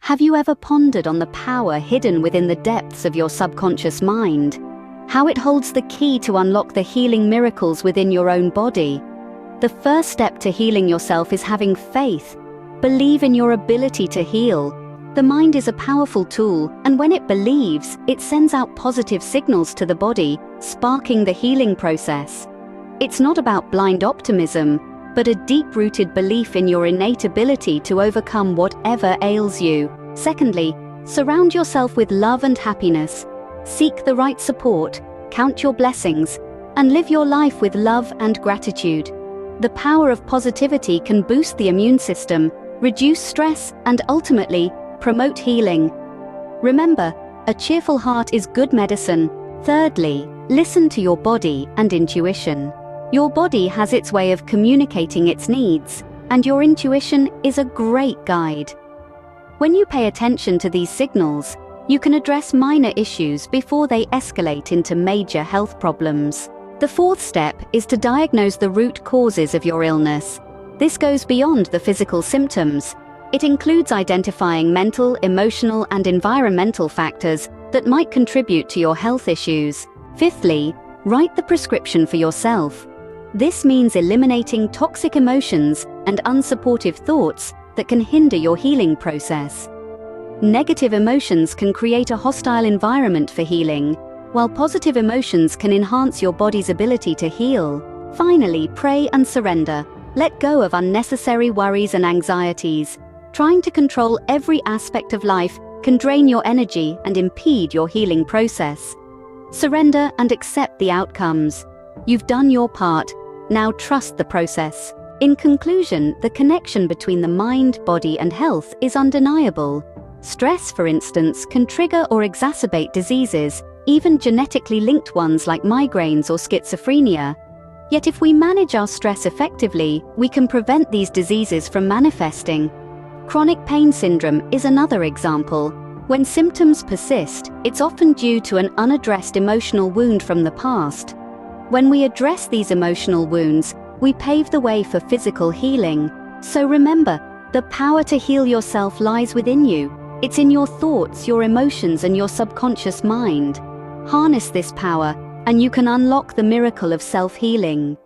Have you ever pondered on the power hidden within the depths of your subconscious mind? How it holds the key to unlock the healing miracles within your own body? The first step to healing yourself is having faith. Believe in your ability to heal. The mind is a powerful tool, and when it believes, it sends out positive signals to the body, sparking the healing process. It's not about blind optimism, but a deep-rooted belief in your innate ability to overcome whatever ails you. Secondly, surround yourself with love and happiness. Seek the right support, count your blessings, and live your life with love and gratitude. The power of positivity can boost the immune system, reduce stress, and ultimately, promote healing. Remember, a cheerful heart is good medicine. Thirdly, listen to your body and intuition. Your body has its way of communicating its needs, and your intuition is a great guide. When you pay attention to these signals, you can address minor issues before they escalate into major health problems. The fourth step is to diagnose the root causes of your illness. This goes beyond the physical symptoms. It includes identifying mental, emotional, and environmental factors that might contribute to your health issues. Fifthly, write the prescription for yourself. This means eliminating toxic emotions and unsupportive thoughts that can hinder your healing process. Negative emotions can create a hostile environment for healing, while positive emotions can enhance your body's ability to heal. Finally, pray and surrender. Let go of unnecessary worries and anxieties. Trying to control every aspect of life can drain your energy and impede your healing process. Surrender and accept the outcomes. You've done your part. Now trust the process. In conclusion, the connection between the mind, body, and health is undeniable. Stress, for instance, can trigger or exacerbate diseases, even genetically linked ones like migraines or schizophrenia. Yet if we manage our stress effectively, we can prevent these diseases from manifesting. Chronic pain syndrome is another example. When symptoms persist, it's often due to an unaddressed emotional wound from the past. When we address these emotional wounds, we pave the way for physical healing. So remember, the power to heal yourself lies within you. It's in your thoughts, your emotions, and your subconscious mind. Harness this power, and you can unlock the miracle of self-healing.